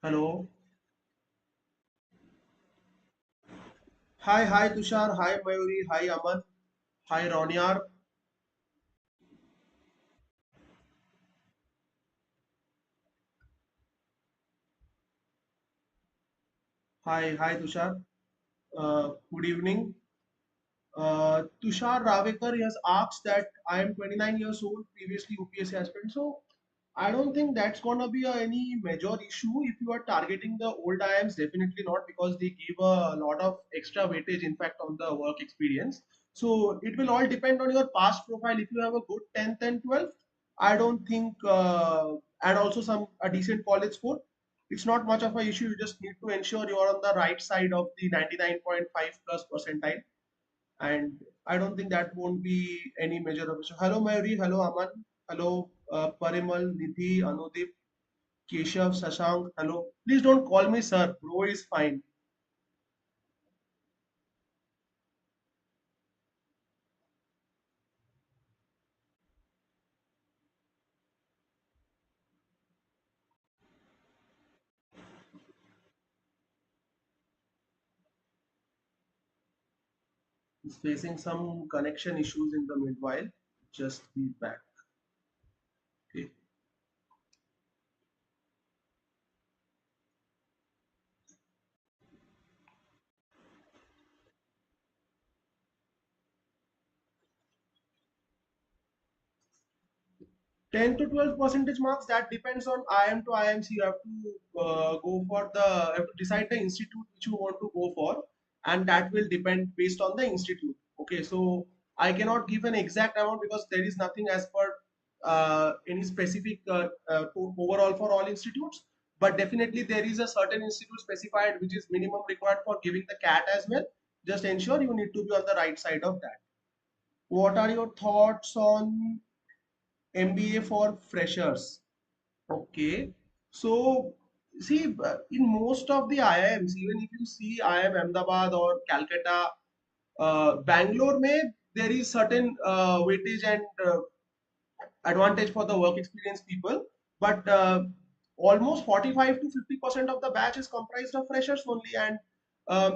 Hello. Hi Tushar. Hi Mayuri. Hi Aman. Hi Ronyar. Hi Tushar. Good evening. Tushar Ravekar has asked that I am 29 years old, previously UPSC aspirant. So I don't think that's gonna be any major issue if you are targeting the old IIMs. Definitely not, because they give a lot of extra weightage, in fact, on the work experience. So it will all depend on your past profile. If you have a good 10th and 12th, I don't think, and also some a decent college score, it's not much of an issue. You just need to ensure you are on the right side of the 99.5 plus percentile, and I don't think that won't be any major of issue. Hello Mayuri, hello Aman, hello Parimal, Nidhi, Anudip, Keshav, Shashank, hello. Please don't call me sir, bro is fine. He's facing some connection issues in the meanwhile. Just be back. Okay. 10 to 12 percentage marks, that depends on IM to IMC. You have to go for the, you have to decide the institute which you want to go for, and that will depend based on the institute. Okay, so I cannot give an exact amount because there is nothing as per any specific overall for all institutes, but definitely there is a certain institute specified which is minimum required for giving the CAT as well. Just ensure you need to be on the right side of that. What are your thoughts on MBA for freshers? Okay. So, see, in most of the IIMs, even if you see IIM Ahmedabad or Calcutta, Bangalore may, there is certain weightage and advantage for the work experience people, but almost 45 to 50% of the batch is comprised of freshers only, and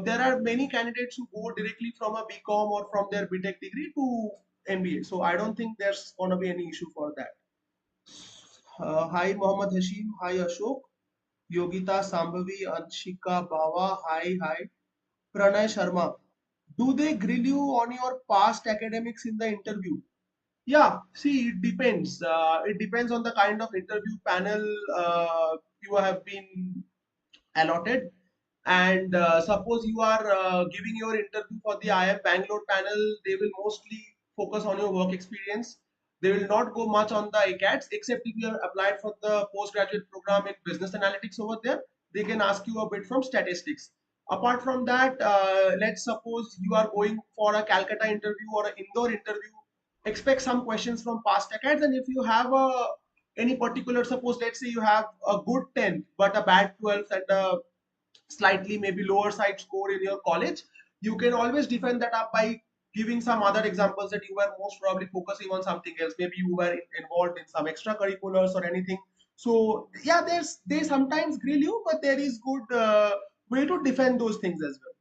there are many candidates who go directly from a BCom or from their BTech degree to MBA. So I don't think there's gonna be any issue for that. Hi Mohammed Hashim, hi Ashok, Yogita Sambhavi, Anshika Bawa, hi. Pranay Sharma. Do they grill you on your past academics in the interview? Yeah, see, it depends. It depends on the kind of interview panel you have been allotted. And suppose you are giving your interview for the IIM Bangalore panel, they will mostly focus on your work experience. They will not go much on the ACATS, except if you have applied for the postgraduate program in business analytics over there, they can ask you a bit from statistics. Apart from that, let's suppose you are going for a Calcutta interview or an Indore interview, expect some questions from past ACATS. And if you have any particular, suppose let's say you have a good 10th but a bad 12th and a slightly maybe lower side score in your college, you can always defend that up by giving some other examples that you were most probably focusing on something else. Maybe you were involved in some extracurriculars or anything. So yeah, they sometimes grill you, but there is good way to defend those things as well.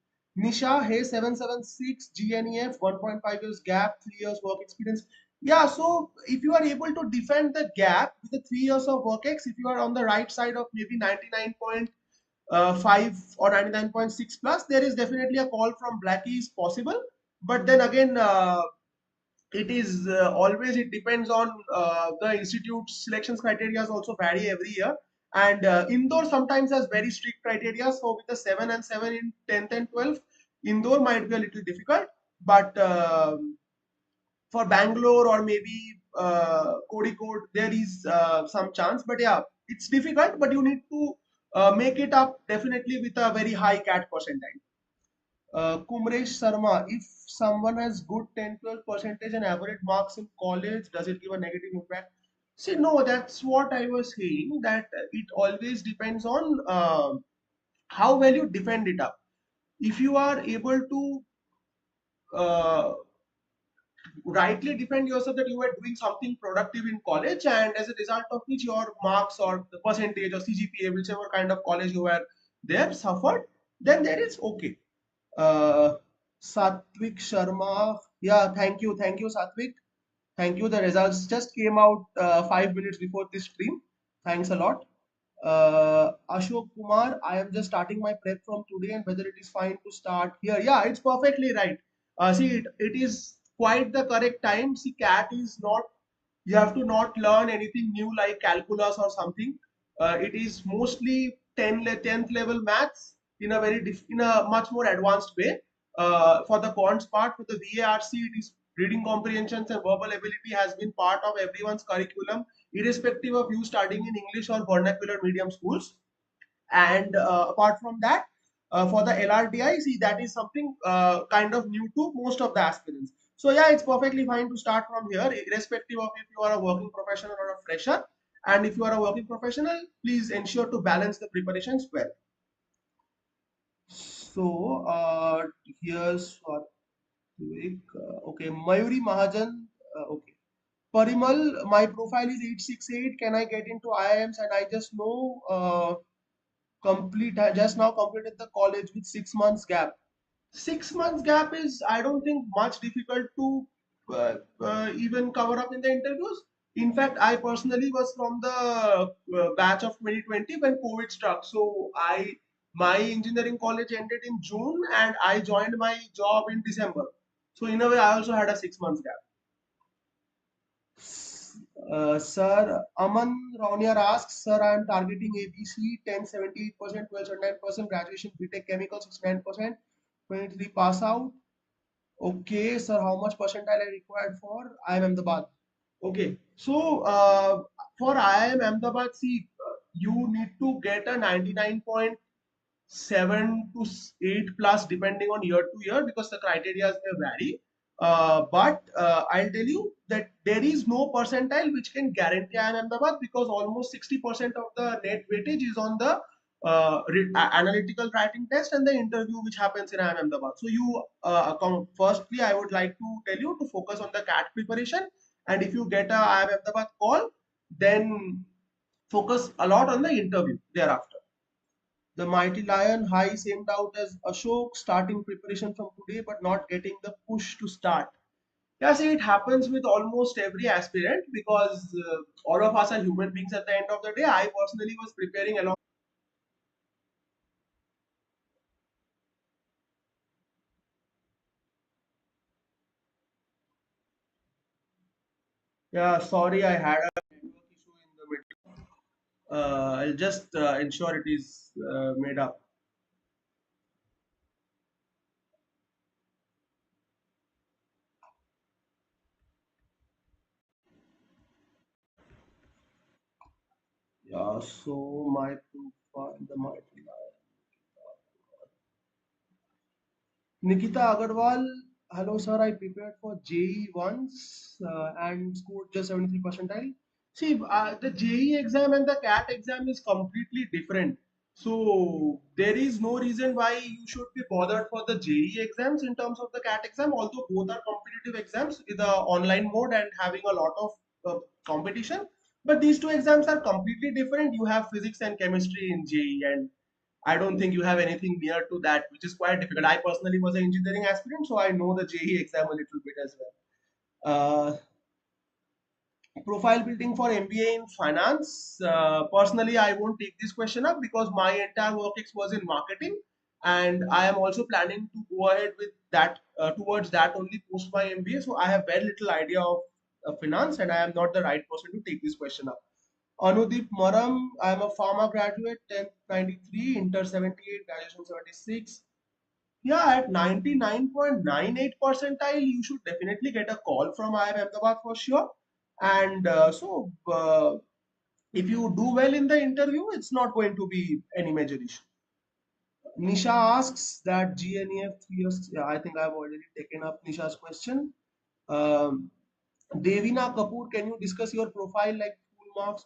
Nisha, hey, 776 GNEF, 1.5 years gap, 3 years work experience. Yeah, so if you are able to defend the gap with the 3 years of work ex, if you are on the right side of maybe 99.5 or 99.6 plus, there is definitely a call from Blackie is possible. But then again, it is always, it depends on the institute selections criteria also vary every year. And Indore sometimes has very strict criteria. So with the 7 and 7 in 10th and 12th, Indore might be a little difficult. But for Bangalore or maybe Kozhikode, there is some chance. But yeah, it's difficult, but you need to make it up definitely with a very high CAT percentile. Kumresh Sarma, if someone has good 10-12 percentage and average marks in college, does it give a negative impact? See, no, that's what I was saying, that it always depends on how well you defend it up. If you are able to uh, rightly defend yourself that you were doing something productive in college, and as a result of which your marks or the percentage or CGPA, whichever kind of college you were there, suffered, then there is okay. Uh, Satvik Sharma, yeah, thank you, Satvik. Thank you. The results just came out 5 minutes before this stream. Thanks a lot. Ashok Kumar, I am just starting my prep from today and whether it is fine to start here. Yeah, it's perfectly right. See, it is quite the correct time. See, CAT is not, you have to not learn anything new like calculus or something. It is mostly 10th level maths in a in a much more advanced way. For the quants part, for the VARC, it is reading comprehensions and verbal ability has been part of everyone's curriculum, irrespective of you studying in English or vernacular medium schools. And apart from that, for the LRDI, see, that is something kind of new to most of the aspirants. So yeah, it's perfectly fine to start from here, irrespective of if you are a working professional or a fresher. And if you are a working professional, please ensure to balance the preparations well. So here's what. Okay, Mayuri Mahajan. Okay. Parimal, my profile is 868. Can I get into IIMs? And I just know I just now completed the college with 6 months gap. 6 months gap is, I don't think, much difficult to even cover up in the interviews. In fact, I personally was from the batch of 2020 when COVID struck. So my engineering college ended in June and I joined my job in December. So in a way, I also had a 6 months gap. Sir, Aman Raunier asks, Sir, I am targeting ABC 1078%, 1279%, graduation BTech Chemical 69%, 23 pass out. Okay, sir, how much percentile I required for IIM Ahmedabad? Okay, so for IIM Ahmedabad, see, you need to get a 99.7 to 8 plus depending on year to year because the criteria may vary. But I'll tell you that there is no percentile which can guarantee IIM Ahmedabad because almost 60% of the net weightage is on the analytical writing test and the interview which happens in IIM Ahmedabad. So firstly, I would like to tell you to focus on the CAT preparation, and if you get a IIM Ahmedabad call, then focus a lot on the interview thereafter. The mighty lion, high same doubt as Ashok, starting preparation from today but not getting the push to start. Yeah, see, it happens with almost every aspirant because all of us are human beings at the end of the day. I personally was preparing along. Yeah, sorry, I had a network issue in the middle. I'll just ensure it is made up. Yeah, so my profile, the mighty lion. Nikita Agarwal, hello sir, I prepared for JE once and scored just 73 percentile. See, the JE exam and the CAT exam is completely different. So there is no reason why you should be bothered for the JE exams in terms of the CAT exam, although both are competitive exams with the online mode and having a lot of competition. But these two exams are completely different. You have physics and chemistry in JE, and I don't think you have anything near to that, which is quite difficult. I personally was an engineering aspirant, so I know the JE exam a little bit as well. Profile building for MBA in finance. Personally, I won't take this question up because my entire work ex was in marketing, and I am also planning to go ahead with that towards that only post my MBA. So I have very little idea of finance, and I am not the right person to take this question up. Anudeep Maram, I am a pharma graduate, 10th 93, inter 78, graduation 76. Yeah, at 99.98 percentile, you should definitely get a call from IIM Ahmedabad for sure. And if you do well in the interview, it's not going to be any major issue. Nisha asks that GNEF 3 years. Yeah, I think I've already taken up Nisha's question. Um, Devina Kapoor, can you discuss your profile like full marks?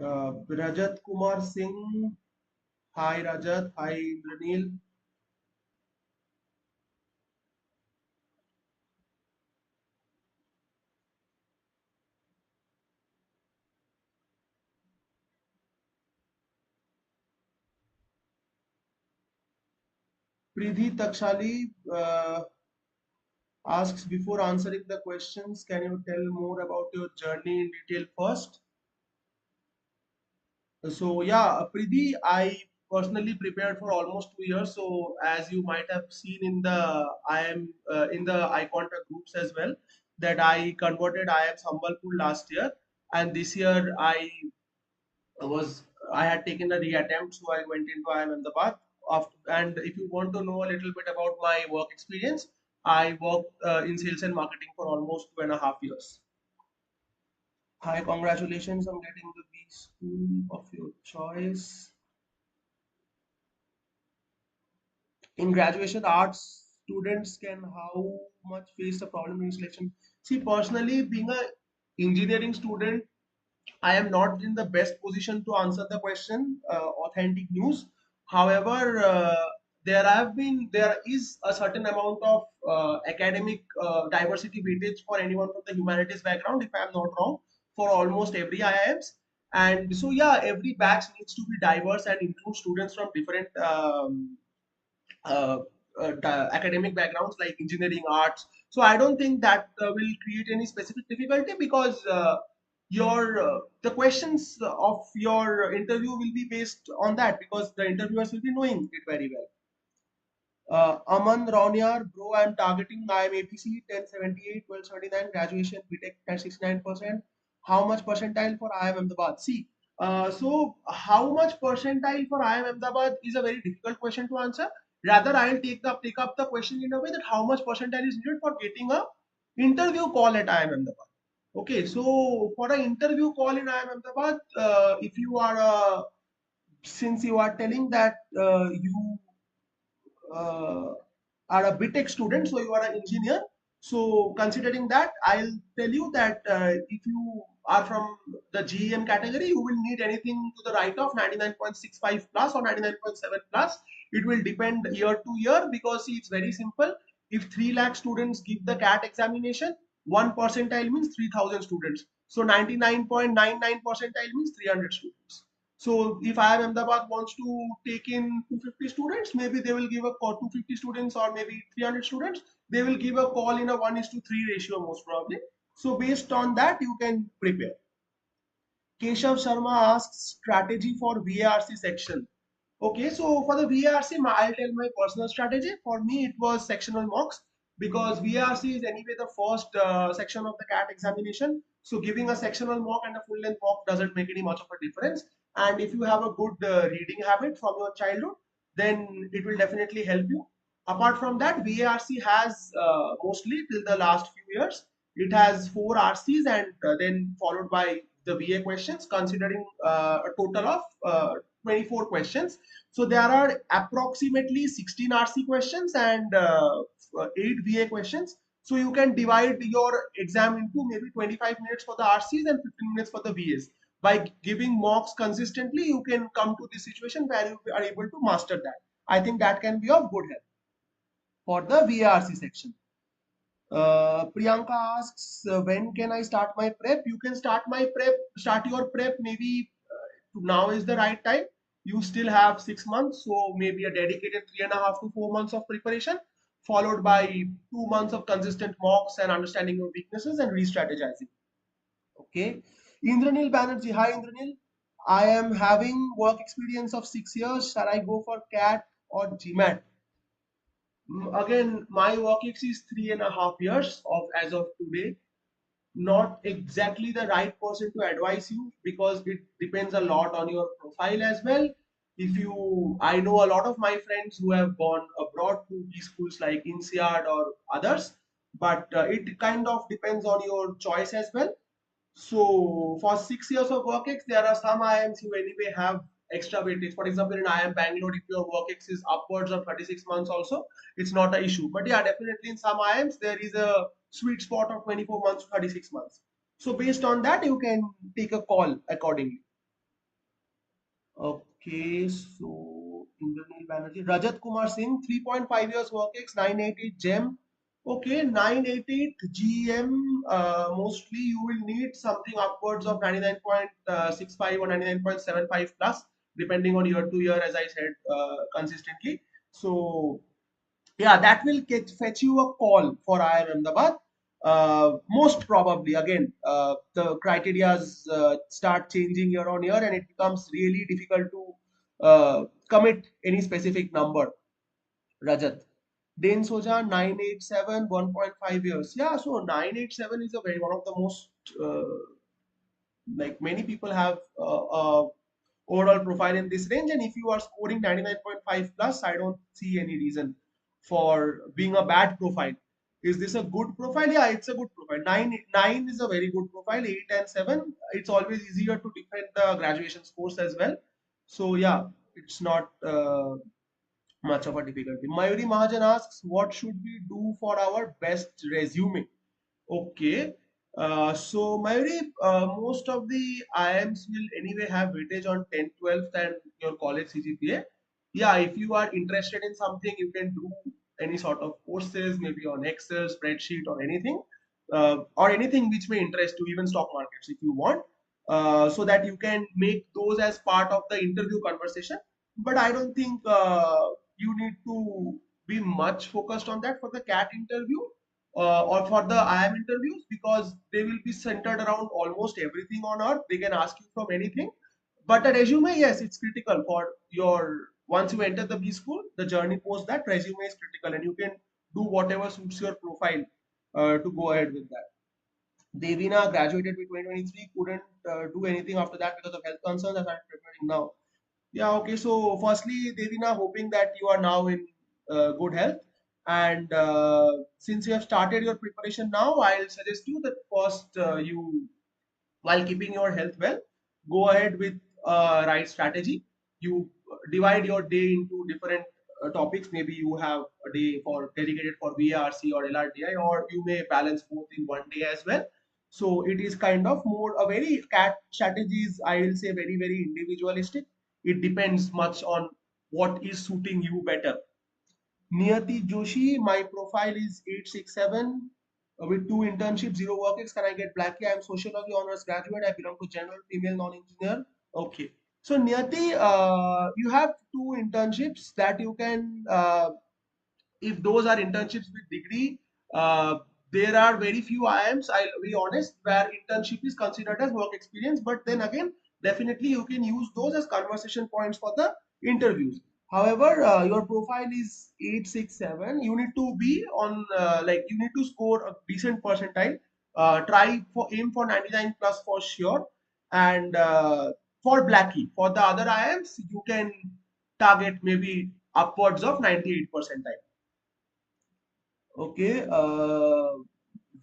Rajat Kumar Singh. Hi Rajat. Hi Indranil. Pridhi Takshali asks, before answering the questions, can you tell more about your journey in detail first? So yeah, Pridhi, I personally prepared for almost 2 years. So as you might have seen in the I am in the iQuanta groups as well, that I converted IIM Sambalpur last year, and this year was I had taken a reattempt, so I went into IIM Ahmedabad. And if you want to know a little bit about my work experience, I worked in sales and marketing for almost 2.5 years. Hi, congratulations on getting the B school of your choice. In graduation, arts students can how much face the problem in selection? See, personally, being a engineering student, I am not in the best position to answer the question, authentic news. However, there is a certain amount of academic diversity weightage for anyone from the humanities background, if I am not wrong, for almost every IIMs. And so, yeah, every batch needs to be diverse and include students from different uh, academic backgrounds like engineering, arts. So I don't think that will create any specific difficulty, because your the questions of your interview will be based on that, because the interviewers will be knowing it very well. Aman Rauniar, bro, I'm targeting IIM APC 1078, 1279, graduation, BTech at 69%. How much percentile for IIM Ahmedabad? See, so how much percentile for IIM Ahmedabad is a very difficult question to answer. Rather, I will take up the question in a way that how much percentile is needed for getting a interview call at IIM Ahmedabad. Okay, so for an interview call in IIM Ahmedabad, if you are since you are telling that you uh, are a BTech student, so you are an engineer. So considering that, I'll tell you that if you are from the GEM category, you will need anything to the right of 99.65 plus or 99.7 plus. It will depend year to year, because see, it's very simple. If 3 lakh students give the CAT examination, 1 percentile means 3,000 students. So 99.99 percentile means 300 students. So if IIM Ahmedabad wants to take in 250 students, maybe they will give a call, 250 students or maybe 300 students. They will give a call in a 1:3 ratio most probably. So based on that, you can prepare. Keshav Sharma asks strategy for VARC section. Okay, so for the VARC, I'll tell my personal strategy. For me, it was sectional mocks, because VARC is anyway the first section of the CAT examination. So giving a sectional mock and a full length mock doesn't make any much of a difference. And if you have a good reading habit from your childhood, then it will definitely help you. Apart from that, VARC has mostly till the last few years, it has 4 RCs, and then followed by the VA questions, considering a total of 24 questions. So there are approximately 16 RC questions and 8 VA questions. So you can divide your exam into maybe 25 minutes for the RCs and 15 minutes for the VAs. By giving mocks consistently, you can come to this situation where you are able to master that. I think that can be of good help for the VARC section. Priyanka asks, when can I start my prep? You can start your prep maybe now is the right time. You still have 6 months, so maybe a dedicated 3.5 to 4 months of preparation, followed by 2 months of consistent mocks and understanding your weaknesses and re-strategizing. Okay. Indranil Banerjee, hi Indranil. I am having work experience of 6 years. Shall I go for CAT or GMAT? Again, my work ex is 3.5 years of as of today. Not exactly the right person to advise you, because it depends a lot on your profile as well. If you, I know a lot of my friends who have gone abroad to these schools like INSEAD or others, but it kind of depends on your choice as well. So for 6 years of work ex, there are some IIMs who anyway have extra weightage. For example, in IIM Bangalore, if your work ex is upwards of 36 months also, it's not an issue. But yeah, definitely in some IIMs, there is a sweet spot of 24 months to 36 months. So based on that, you can take a call accordingly. Okay, so Indraneet Banerjee, Rajat Kumar Singh, 3.5 years work ex, 988 GEM. Okay, 988 GM. Mostly you will need something upwards of 99.65 or 99.75 plus, depending on year to year, as I said consistently. So yeah, that will fetch you a call for IIM Ahmedabad. Most probably, again, the criterias start changing year on year, and it becomes really difficult to commit any specific number. Rajat. Dane Soja 987 1.5 years. Yeah, so 987 is a very one of the most like many people have overall profile in this range, and if you are scoring 99.5 plus, I don't see any reason for being a bad profile. Is this a good profile? Yeah, it's a good profile. 9 is a very good profile. 8 and 7, it's always easier to defend the graduation scores as well. So yeah, it's not much of a difficulty. Mayuri Mahajan asks, what should we do for our best resume? Okay. So Mayuri, most of the IIMs will anyway have weightage on 10th, 12th and your college CGPA. Yeah, if you are interested in something, you can do any sort of courses, maybe on Excel, spreadsheet or anything which may interest you, even stock markets if you want, so that you can make those as part of the interview conversation. But I don't think you need to be much focused on that for the CAT interview or for the IIM interviews, because they will be centered around almost everything on earth. They can ask you from anything. But the resume, yes, it's critical for your once you enter the B school, the journey post that resume is critical, and you can do whatever suits your profile to go ahead with that. Devina graduated with 2023, couldn't do anything after that because of health concerns. I started preparing now. Yeah, okay. So, firstly, Devina, hoping that you are now in good health. And since you have started your preparation now, I'll suggest you that first while keeping your health well, go ahead with right strategy. You divide your day into different topics. Maybe you have a day for dedicated for VARC or LRDI, or you may balance both in one day as well. So it is kind of more a very cat strategies. I will say very individualistic. It depends much on what is suiting you better. Niyati Joshi, my profile is 867 with 2 internships, 0 work. Can I get Blackie? I am sociology honors graduate. I belong to general female non-engineer. Okay. So Niyati, you have 2 internships that you can if those are internships with degree, there are very few IIMs, I'll be honest, where internship is considered as work experience. But then again, definitely you can use those as conversation points for the interviews. However, your profile is 867. You need to be on, like, you need to score a decent percentile. Try for aim for 99 plus for sure. And for Blackie, for the other IIMs, you can target maybe upwards of 98 percentile. Okay,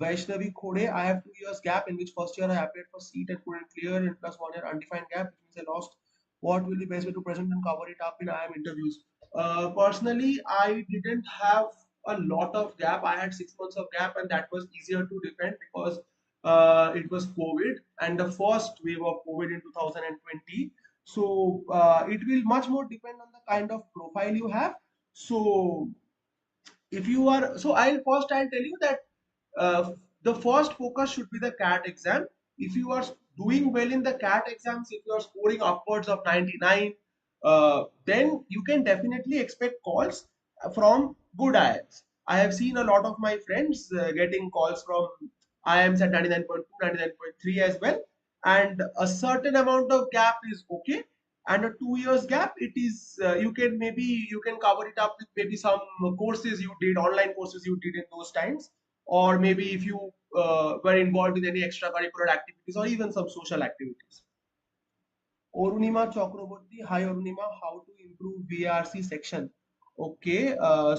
Vaishnavi Khode, I have 2 years gap in which first year I applied for seat and couldn't clear, and plus 1 year undefined gap, which means I lost. What will be best way to present and cover it up in IIM interviews? Personally, I didn't have a lot of gap. I had 6 months of gap, and that was easier to defend because it was COVID and the first wave of COVID in 2020. So it will much more depend on the kind of profile you have. So if you are so I'll tell you that the first focus should be the CAT exam. If you are doing well in the CAT exams, if you are scoring upwards of 99, then you can definitely expect calls from good IIMs. I have seen a lot of my friends getting calls from IIMs at 99.2, 99.3 as well, and a certain amount of gap is okay, and a 2 years gap, it is you can cover it up with maybe some courses you did, online courses you did in those times, or maybe if you were involved in any extracurricular activities or even some social activities. Orunima Chakraborty, hi Orunima, how to improve VARC section? Okay,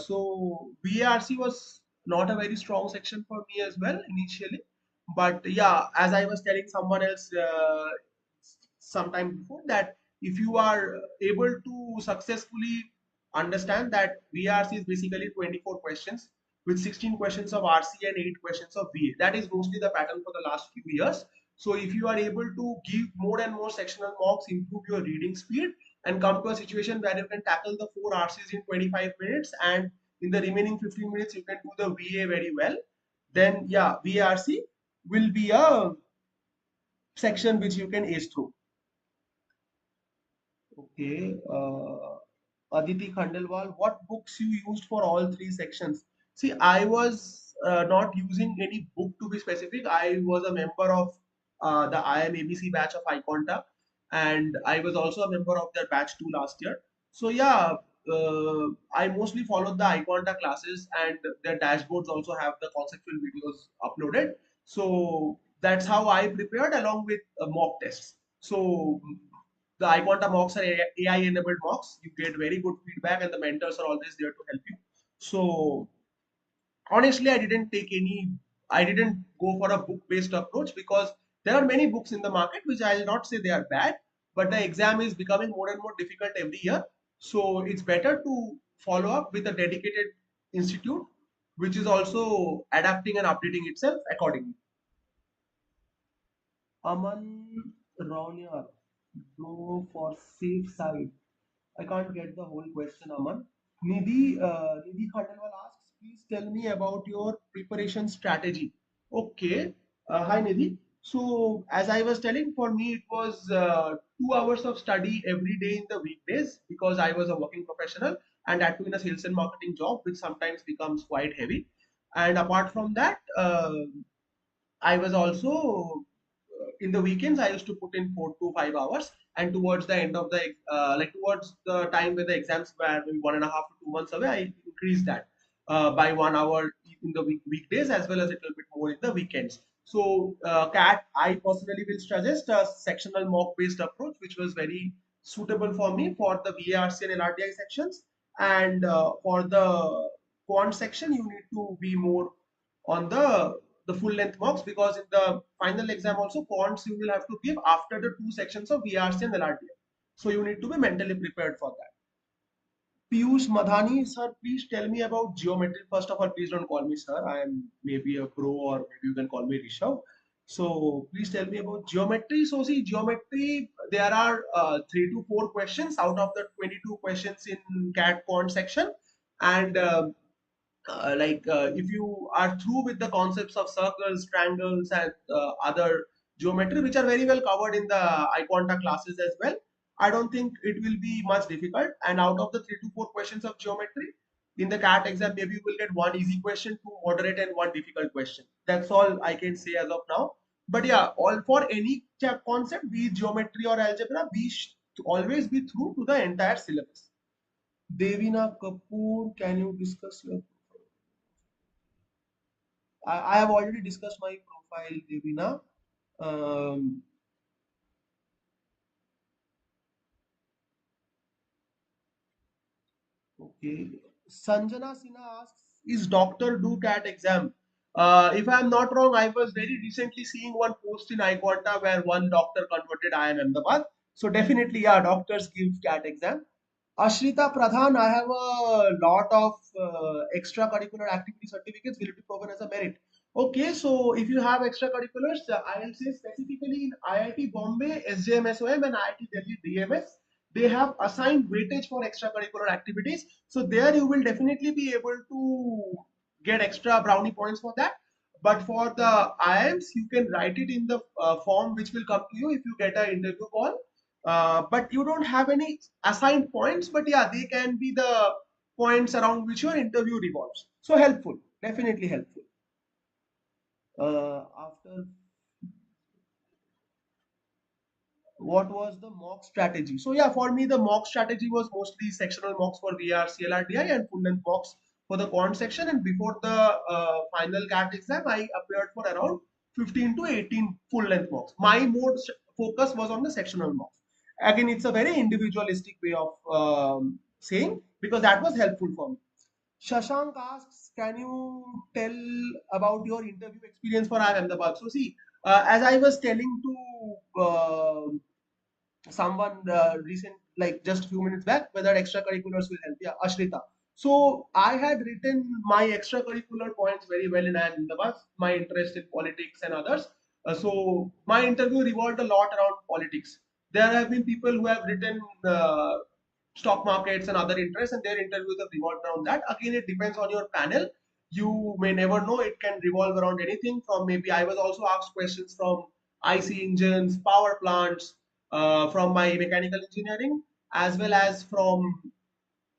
so VARC was not a very strong section for me as well initially, but yeah, as I was telling someone else sometime before, that if you are able to successfully understand that VARC is basically 24 questions with 16 questions of RC and 8 questions of VA. That is mostly the pattern for the last few years. So if you are able to give more and more sectional mocks, improve your reading speed, and come to a situation where you can tackle the 4 RCs in 25 minutes, and in the remaining 15 minutes you can do the VA very well, then yeah, VARC will be a section which you can ace through. Okay. Aditi Khandelwal, what books you used for all three sections? See, I was not using any book to be specific. I was a member of the IIM ABC batch of iQuanta, and I was also a member of their batch 2 last year. So yeah, I mostly followed the iQuanta classes, and their dashboards also have the conceptual videos uploaded. So that's how I prepared along with mock tests. So the iQuanta mocks are AI enabled mocks. You get very good feedback, and the mentors are always there to help you. So honestly, I didn't go for a book based approach because there are many books in the market which I'll not say they are bad, but the exam is becoming more and more difficult every year. So it's better to follow up with a dedicated institute which is also adapting and updating itself accordingly. Aman Raunier, go for safe side. I can't get the whole question, Aman. Nidhi Khandelwal asks, please tell me about your preparation strategy. Okay. Hi, Nidhi. So, as I was telling, for me, it was 2 hours of study every day in the weekdays because I was a working professional and that too in a sales and marketing job, which sometimes becomes quite heavy. And apart from that, I was also in the weekends I used to put in 4 to 5 hours, and towards the end of the towards the time when the exams were maybe 1.5 to 2 months away, I increased that by 1 hour in the weekdays as well as a little bit more in the weekends. So CAT, I personally will suggest a sectional mock based approach, which was very suitable for me for the VARC and LRTI sections, and for the quant section you need to be more on the full length mocks, because in the final exam also quants you will have to give after the two sections of VRC and LRTM. So you need to be mentally prepared for that. Piyush Madhani, sir, please tell me about geometry. First of all, please don't call me sir. I am maybe a pro, or maybe you can call me Rishav. So please tell me about geometry. So see, geometry, there are 3 to 4 questions out of the 22 questions in CAT quant section. And if you are through with the concepts of circles, triangles, and other geometry, which are very well covered in the iQuanta classes as well, I don't think it will be much difficult. And out of the 3 to 4 questions of geometry in the CAT exam, maybe you will get one easy question, two moderate, and one difficult question. That's all I can say as of now. But yeah, all for any concept, be it geometry or algebra, we should always be through to the entire syllabus. Devina Kapoor, can you discuss your I have already discussed my profile, Devina. Um, okay. Sanjana Sinha asks, is doctor do CAT exam? If I am not wrong, I was very recently seeing one post in iQuanta where one doctor converted IIM Ahmedabad. So definitely, yeah, doctors give CAT exam. Ashrita Pradhan, I have a lot of extracurricular activity certificates will be proven as a merit. Okay, so if you have extracurriculars, I will say specifically in IIT Bombay, SJMSOM, and IIT Delhi DMS, they have assigned weightage for extracurricular activities. So there you will definitely be able to get extra brownie points for that. But for the IIMs, you can write it in the form which will come to you if you get an interview call, but you don't have any assigned points, but yeah, they can be the points around which your interview revolves. So helpful, definitely helpful. After what was the mock strategy? So yeah, for me the mock strategy was mostly sectional mocks for VR, CLRDI, and full length mocks for the quant section. And before the final CAT exam, I appeared for around 15 to 18 full length mocks. My more focus was on the sectional mocks. Again, it's a very individualistic way of saying, because that was helpful for me. Shashank asks, can you tell about your interview experience for IIM Ahmedabad? So see, as I was telling to someone recent, like just a few minutes back, whether extracurriculars will help. Yeah, Ashrita. So I had written my extracurricular points very well in Ahmedabad, my interest in politics and others. So my interview revolved a lot around politics. There have been people who have written stock markets and other interests, and their interviews have revolved around that. Again, it depends on your panel. You may never know; it can revolve around anything. From maybe I was also asked questions from IC engines, power plants, from my mechanical engineering, as well as from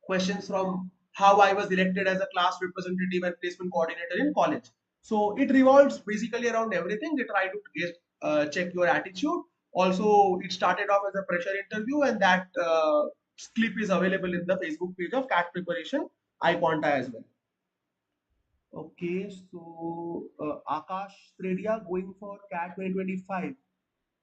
questions from how I was elected as a class representative and placement coordinator in college. So it revolves basically around everything. They try to check your attitude. Also, it started off as a pressure interview, and that clip is available in the Facebook page of CAT preparation, iQuanta as well. Okay, so Akash Tredia going for CAT 2025.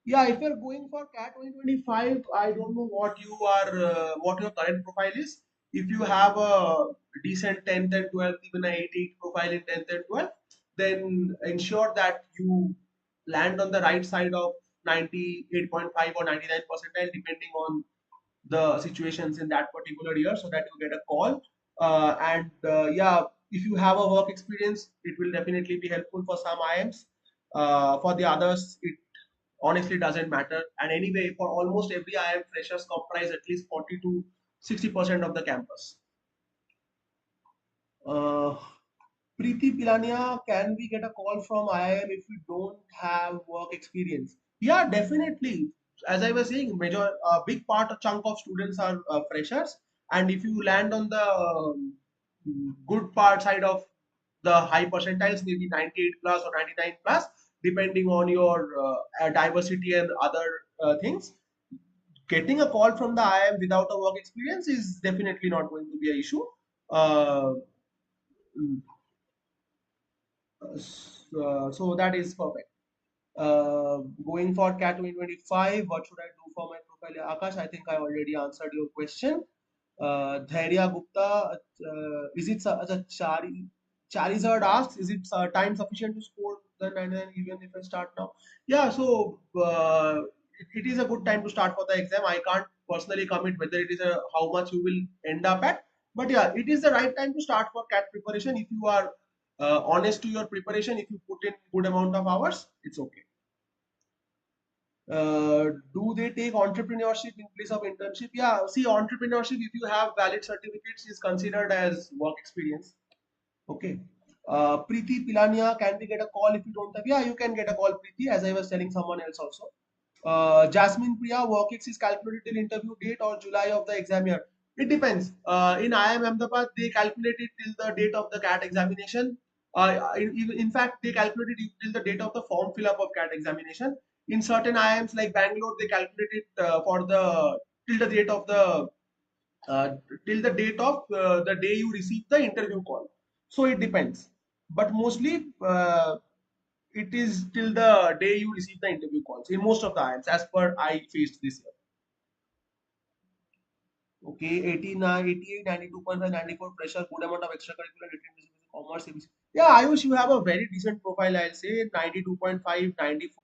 Yeah, if you're going for CAT 2025, I don't know what your current profile is. If you have a decent 10th and 12th, even a 88 profile in 10th and 12th, then ensure that you land on the right side of 98.5 or 99 percentile, depending on the situations in that particular year, so that you get a call. And yeah, if you have a work experience, it will definitely be helpful for some IMs. For the others, it honestly doesn't matter. And anyway, for almost every IIM, freshers comprise at least 40 to 60% of the campus. Uh, Preeti Pilania, can we get a call from IIM if we don't have work experience? Yeah, definitely. As I was saying, a big part, a chunk of students are freshers, and if you land on the good part side of the high percentiles, maybe 98 plus or 99 plus, depending on your diversity and other things, getting a call from the IIM without a work experience is definitely not going to be an issue. Uh, so that is perfect. Going for CAT 2025, what should I do for my profile? Akash, I think I already answered your question. Dhairya Gupta, is it Charizard asks, is it time sufficient to score the 99 even if I start now? Yeah, so it is a good time to start for the exam. I can't personally commit whether it is how much you will end up at, but yeah, it is the right time to start for CAT preparation if you are honest to your preparation. If you put in good amount of hours, it's okay. Do they take entrepreneurship in place of internship? Yeah, see, entrepreneurship, if you have valid certificates, is considered as work experience. Okay. Preeti Pilania, can we get a call if you don't have? Yeah, you can get a call, Preeti, as I was telling someone else also. Jasmine Priya, WorkX is calculated till interview date or July of the exam year. It depends. In IIM Ahmedabad, they calculate it till the date of the CAT examination. In fact, they calculate it till the date of the form fill up of CAT examination. In certain IIMs like Bangalore, they calculate it for the till the date of uh, the day you receive the interview call. So it depends, but mostly it is till the day you receive the interview calls in most of the IIMs, as per I faced this year. Okay, 89, 88, 92.5, 94 pressure, good amount of extracurricular activities, commerce, ABC. Yeah, Ayush, you have a very decent profile, I'll say 92.5, 94.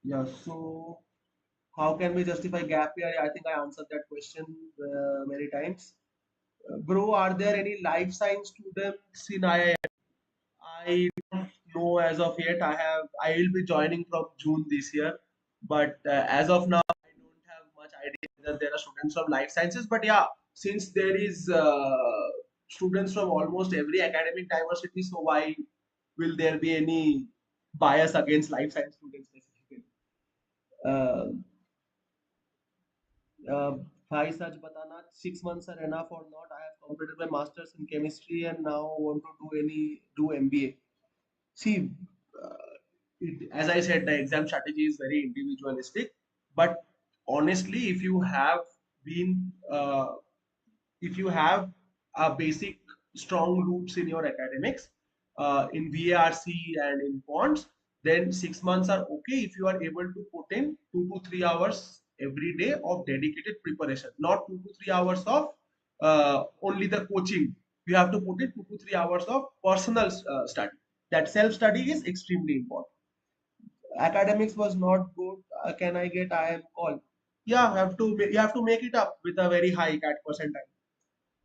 Yeah, so how can we justify gap year? I think I answered that question many times. Bro, are there any life science students in IIM? I don't know as of yet. I will be joining from June this year, but as of now, I don't have much idea that there are students from life sciences. But yeah, since there is students from almost every academic diversity, so why will there be any bias against life science students specifically? Uh, भाई सच बताना 6 months are enough or not? I have completed my masters in chemistry and now want to do MBA. See, as I said, the exam strategy is very individualistic. But honestly, been, uh, if you have a basic strong roots in your academics, in VARC and in bonds, then 6 months are okay if you are able to put in 2 to 3 hours every day of dedicated preparation, not 2 to 3 hours of only the coaching. You have to put in 2 to 3 hours of personal study. That self study is extremely important. Academics was not good. Can I get IIM call? Yeah, you have to make it up with a very high CAT percentile.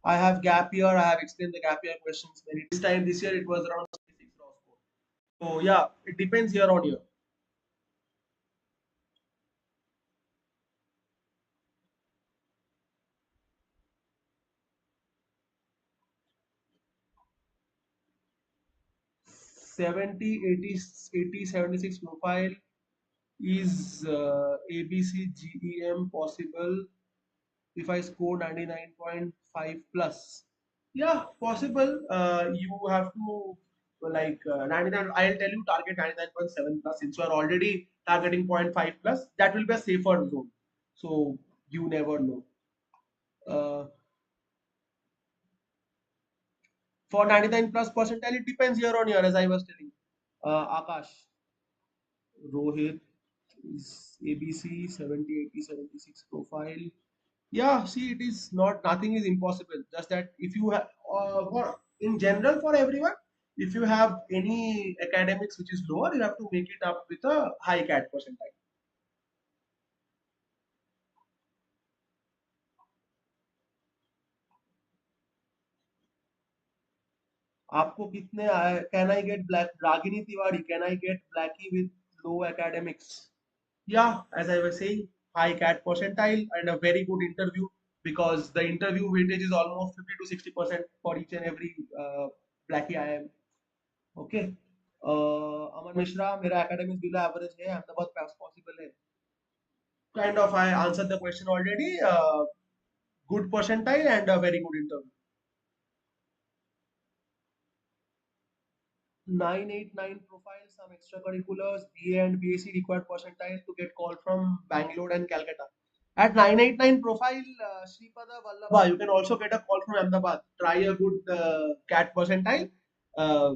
I have gap year. I have explained the gap year questions many. This year it was around 66 raw score. So yeah, it depends year on year. 70, 80, 80, 76 profile is ABCGEM possible if I score 99.5 plus. Yeah, possible. You have to like 99. I'll tell you target 99.7 plus. Since you are already targeting point 0.5 plus, that will be a safer zone. So you never know. Uh, for 99 plus percentile, it depends year on year, as I was telling. Akash, Rohit is ABC 70, 80, 76 profile. Yeah, see, it is not, nothing is impossible. Just that if you have, for in general for everyone, if you have any academics which is lower, you have to make it up with a high CAT percentile. आपको कितने आए? Can I get black Ragini Tiwari? Can I get Blackie with low academics? Yeah, as I was saying, high CAT percentile and a very good interview because the interview weightage is almost 50 to 60% for each and every Blackie IIM. Okay. अमन मिश्रा मेरा academics below average है अहमदाबाद पास possible है kind of I answered the question already. Good percentile and a very good interview. 989 profile, some extracurriculars, BA and BAC required percentile to get call from Bangalore and Calcutta. At 989 profile, Sripada Vallabha, you can also get a call from Ahmedabad. Try a good CAT percentile. Uh,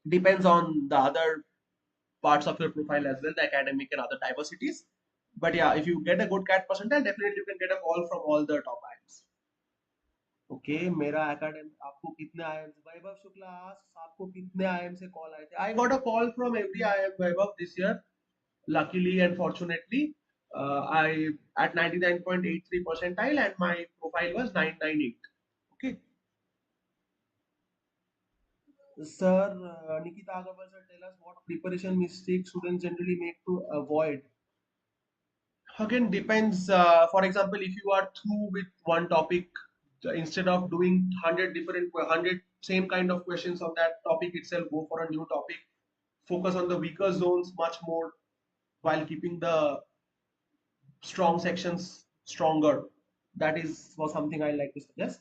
Depends on the other parts of your profile as well, the academic and other diversities. But yeah, if you get a good CAT percentile, definitely you can get a call from all the top IIMs. Okay मेरा academic आपको कितने IM वैभव Shukla asks, आपको कितने IM से call आए थे? I got a call from every IIM Vaibhav this year. Luckily and fortunately, I at 99.83 percentile and my profile was 998. Okay. Sir, Nikita Agarwal sir, tell us what preparation mistakes students generally make to avoid. Again, depends. For example, if you are through with one topic, instead of doing 100 same kind of questions on that topic itself, go for a new topic. Focus on the weaker zones much more while keeping the strong sections stronger. That is was something I like to suggest.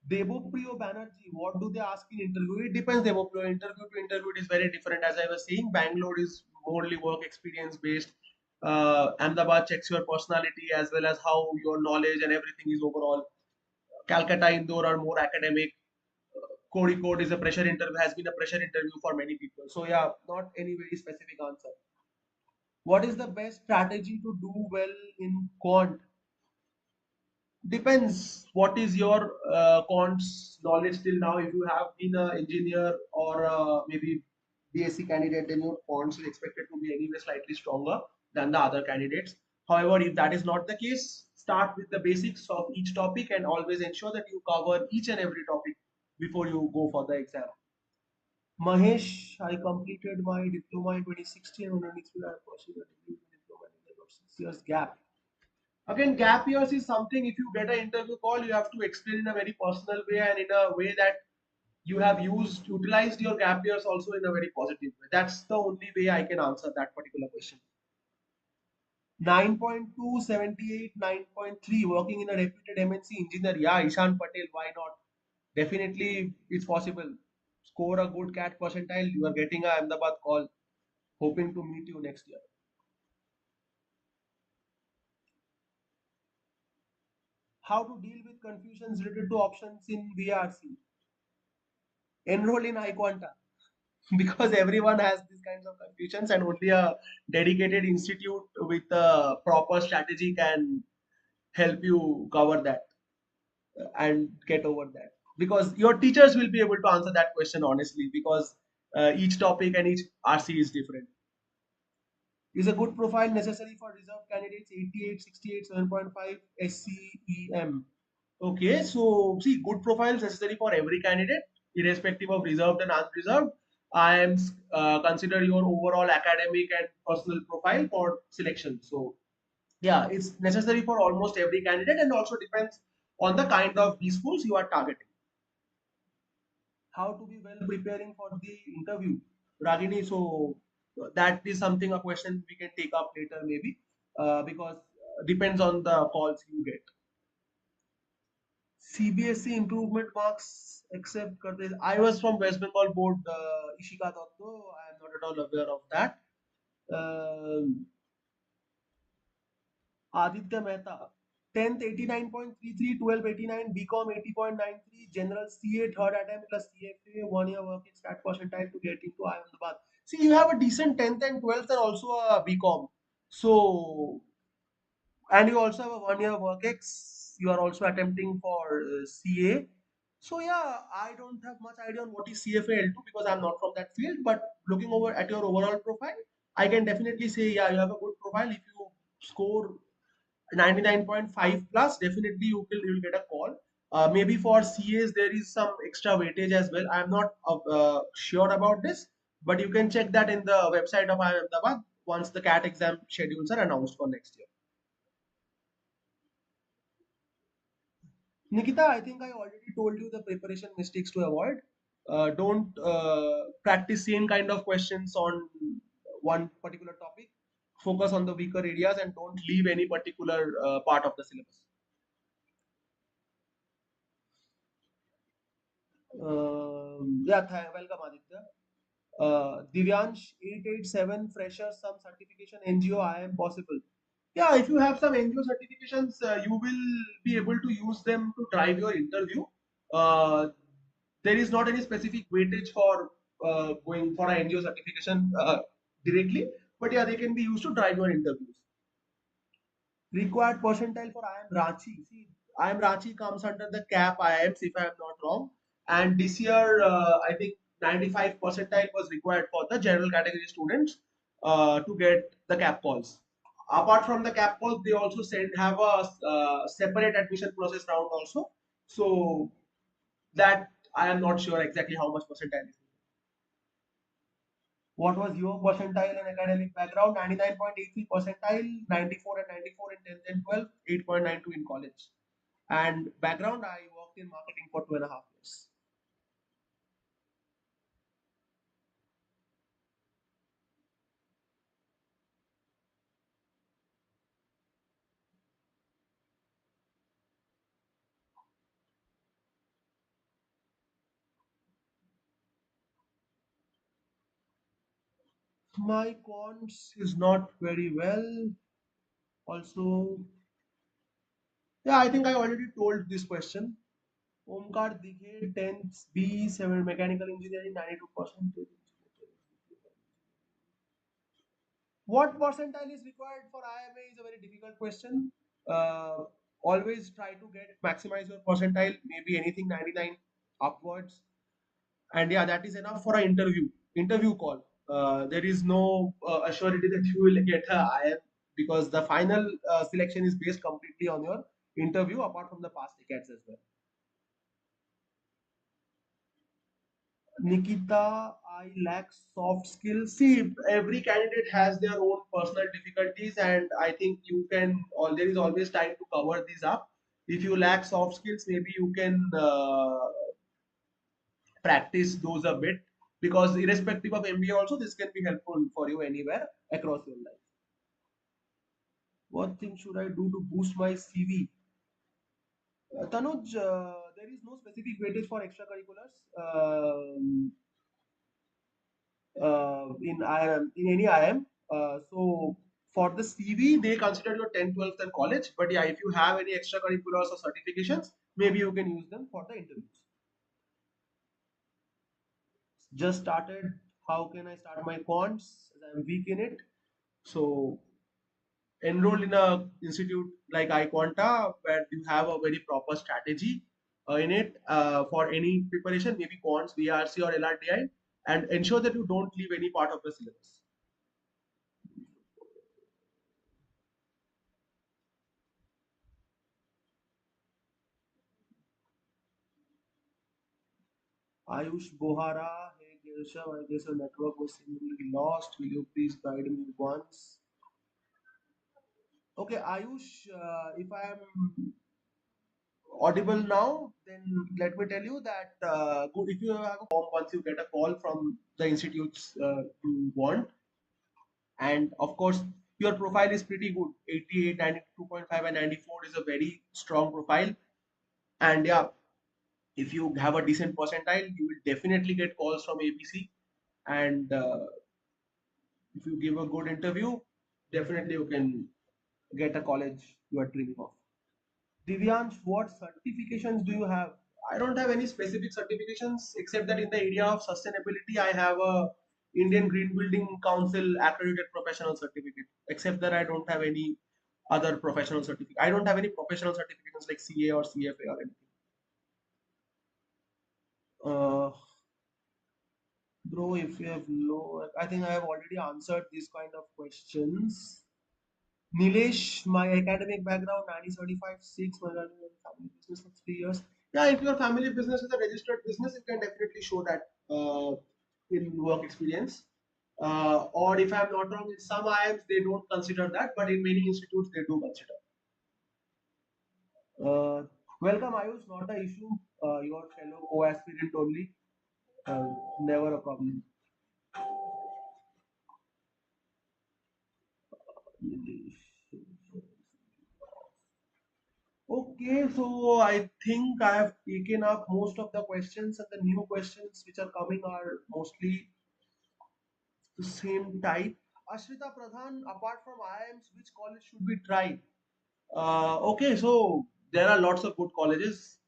Devopriyo Banerjee, what do they ask in interview? It depends, Devopriyo. Interview to interview it is very different. As I was saying, Bangalore is morely work experience based. Ahmedabad checks your personality as well as how your knowledge and everything is overall. Calcutta, Indore are more academic. Code is a pressure interview, has been a pressure interview for many people. So yeah, not any very specific answer. What is the best strategy to do well in quant? Depends what is your quant's knowledge till now. If you have been an engineer or maybe BSc candidate, then your quants is expected to be anyway slightly stronger than the other candidates. However, if that is not the case, start with the basics of each topic and always ensure that you cover each and every topic before you go for the exam. Mahesh, I completed my diploma in 2016 and only I pursued a degree in diploma in about 6 years gap. Again, gap years is something, if you get an interview call, you have to explain in a very personal way and in a way that you have utilized your gap years also in a very positive way. That's the only way I can answer that particular question. 9.2, 78, 9.3, working in a reputed MNC engineer. Yeah, Ishan Patel, why not? Definitely, it's possible. Score a good CAT percentile, you are getting a Ahmedabad call. Hoping to meet you next year. How to deal with confusions related to options in VARC? Enroll in iQuanta. Because everyone has these kinds of confusions and only a dedicated institute with a proper strategy can help you cover that and get over that, because your teachers will be able to answer that question honestly, because each topic and each RC is different. Is a good profile necessary for reserve candidates 88, 68, 7.5 SCEM? Okay, so see, good profiles necessary for every candidate, irrespective of reserved and unreserved. I am consider your overall academic and personal profile for selection. So yeah, it's necessary for almost every candidate and also depends on the kind of B schools you are targeting. How to be well preparing for the interview, Ragini? So that is something, a question we can take up later maybe, because depends on the calls you get. CBSE improvement marks except I was from West Bengal board, Ishika Dotto. I am not at all aware of that. Um Aditya Mehta, 10th 89.33, 12 89, BCom 80.93, General CA third attempt plus CFA, 1 year work in stat percentile to get into IIM Ahmedabad. See, you have a decent 10th and 12th and also a BCom. So, and you also have a 1 year work ex. You are also attempting for CA. So, yeah, I don't have much idea on what is CFA L2 because I'm not from that field. But looking over at your overall profile, I can definitely say, yeah, you have a good profile. If you score 99.5 plus, definitely you will get a call. Maybe for CAs there is some extra weightage as well. I'm not sure about this, but you can check that in the website of IIM Ahmedabad once the CAT exam schedules are announced for next year. Nikita, I think I already told you the preparation mistakes to avoid. Don't practice same kind of questions on one particular topic. Focus on the weaker areas and don't leave any particular part of the syllabus. Yeah, welcome Aditya. Divyansh 887 fresher some certification NGO I am possible. Yeah, if you have some NGO certifications, you will be able to use them to drive your interview. Uh, there is not any specific weightage for going for an NGO certification directly, but yeah, they can be used to drive your interviews. Required percentile for IIM Ranchi. See, IIM Ranchi comes under the cap IIMs if I am not wrong. And this year, I think 95 percentile was required for the general category students to get the cap calls. Apart from the cap calls, they also have a separate admission process round also. So that I am not sure exactly how much percentile is. What was your percentile and academic background? 99.83 percentile, 94 and 94 in 10th and 12th, 8.92 in college. And background, I worked in marketing for 2.5 years. My quants is not very well. Also, yeah, I think I already told this question. Omkar Dighe, 10th B, 7 mechanical engineering, 92%. What percentile is required for IMA is a very difficult question. Uh, Always try to get maximize your percentile, maybe anything 99 upwards, and yeah, that is enough for an interview call. There is no assurity that you will get a IM because the final selection is based completely on your interview, apart from the past tickets as well. Nikita, I lack soft skills. See, every candidate has their own personal difficulties, and I think you can. Or there is always time to cover these up. If you lack soft skills, maybe you can practice those a bit, because irrespective of MBA, also this can be helpful for you anywhere across your life. What thing should I do to boost my CV? Tanuj, there is no specific weightage for extracurriculars. In IIM, in any IIM. So for the CV, they consider your 10th, 12th, and college. But yeah, if you have any extracurriculars or certifications, maybe you can use them for the interviews. Just started. How can I start my quants? I'm weak in it. So enroll in a institute like iQuanta where you have a very proper strategy in it for any preparation, maybe quants, VARC or LRDI, and ensure that you don't leave any part of the syllabus. Ayush Bohara, hey Keshav, I guess your network was seemingly lost. Will you please guide me once? Okay, Ayush, if I am audible now, then let me tell you that good if you have a form once you get a call from the institutes you want, and of course your profile is pretty good. 88, 92.5, and 94 is a very strong profile, and yeah, if you have a decent percentile, you will definitely get calls from ABC, and if you give a good interview, definitely you can get a college you are dreaming of. Divyansh, what certifications do you have? I don't have any specific certifications except that in the area of sustainability, I have a Indian Green Building Council accredited professional certificate. Except that I don't have any other professional certificate. I don't have any professional certifications like CA or CFA or anything. Uh, Bro, if you have low, I think I have already answered these kind of questions. Nilesh, my academic background 1975, 6, my family business for 3 years. Yeah, if your family business is a registered business, you can definitely show that in work experience. Or if I'm not wrong, in some IIMs they don't consider that, but in many institutes they do consider. Uh, Welcome, Ayush, not an issue. Your fellow co-aspirant only. Never a problem. Okay, so I think I have taken up most of the questions, and the new questions which are coming are mostly the same type. Ashrita Pradhan, apart from IIMs, which college should we try? Okay, so there are lots of good colleges.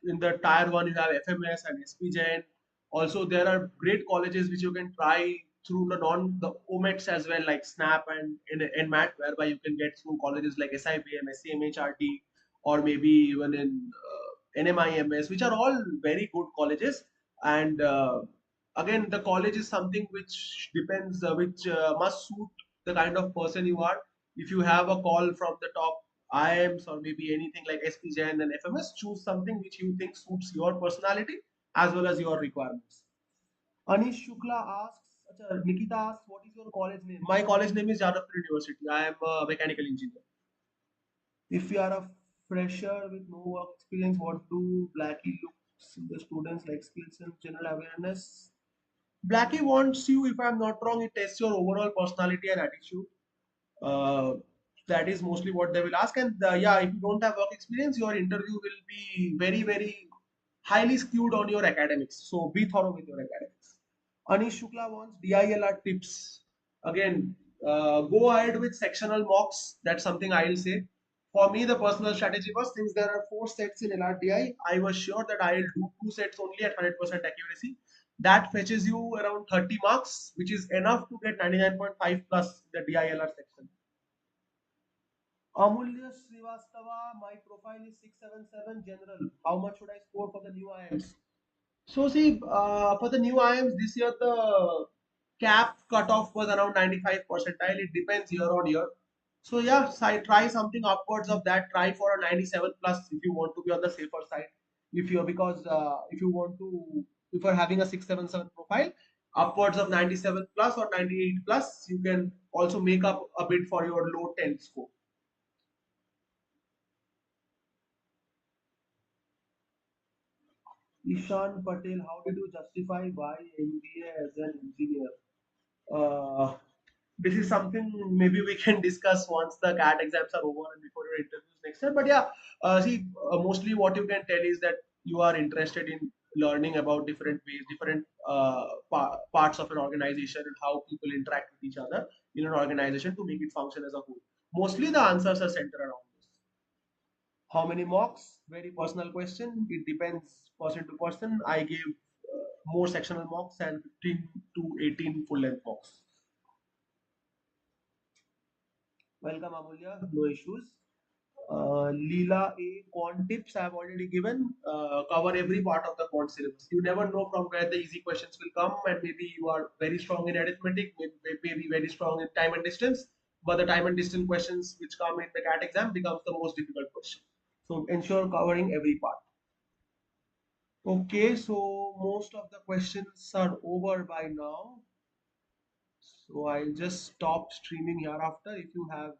In the tier one, you have FMS and SP Jain. Also, there are great colleges which you can try through the OMETs as well, like SNAP and NMAT, whereby you can get through colleges like SIBM, SCMHRD, or maybe even in NMIMS, which are all very good colleges. And again, the college is something which depends, which must suit the kind of person you are. If you have a call from the top IIMs or maybe anything like SPJN and FMS, choose something which you think suits your personality as well as your requirements. Anish Shukla asks, Nikita asks, what is your college name? My college name is Jadavpur University. I am a mechanical engineer. If you are a fresher with no work experience, what do Blackie looks in the students like skills and general awareness? Blackie wants you, if I'm not wrong, it tests your overall personality and attitude. Uh, that is mostly what they will ask. And yeah, if you don't have work experience, your interview will be very, very highly skewed on your academics. So be thorough with your academics. Anish Shukla wants DILR tips. Again, go ahead with sectional mocks. That's something I'll say. For me, the personal strategy was since there are 4 sets in LRDI, I was sure that I'll do 2 sets only at 100% accuracy. That fetches you around 30 marks, which is enough to get 99.5 plus the DILR section. Amulya Srivastava, my profile is 677 general. How much should I score for the new IIMs? So see, for the new IIMs this year, the cap cutoff was around 95 percentile. It depends year on year. So yeah, try something upwards of that. Try for a 97 plus if you want to be on the safer side. If you're because if you want to, if you're having a 677 profile, upwards of 97 plus or 98 plus, you can also make up a bit for your low 10 score. Ishan Patel, how did you justify why MBA as an engineer? Uh, this is something maybe we can discuss once the CAT exams are over and before your interviews next year. But yeah, see, mostly what you can tell is that you are interested in learning about different ways, different parts of an organization and how people interact with each other in an organization to make it function as a whole. Mostly the answers are centered around this. How many mocks? Very personal question. It depends person to person. I gave more sectional mocks and 15 to 18 full length mocks. Welcome, Amulya. No issues. Leela A. Quant tips I have already given. Cover every part of the quant syllabus. You never know from where the easy questions will come, and maybe you are very strong in arithmetic, maybe very strong in time and distance. But the time and distance questions which come in the CAT exam becomes the most difficult question. So ensure covering every part. Okay, so most of the questions are over by now. So I'll just stop streaming hereafter. If you have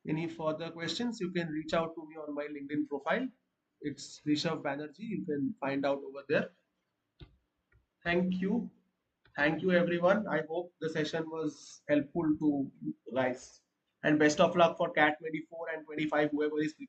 any further questions, you can reach out to me on my LinkedIn profile. It's Rishav Banerjee. You can find out over there. Thank you. Thank you, everyone. I hope the session was helpful to you guys. And best of luck for CAT 24 and 25, whoever is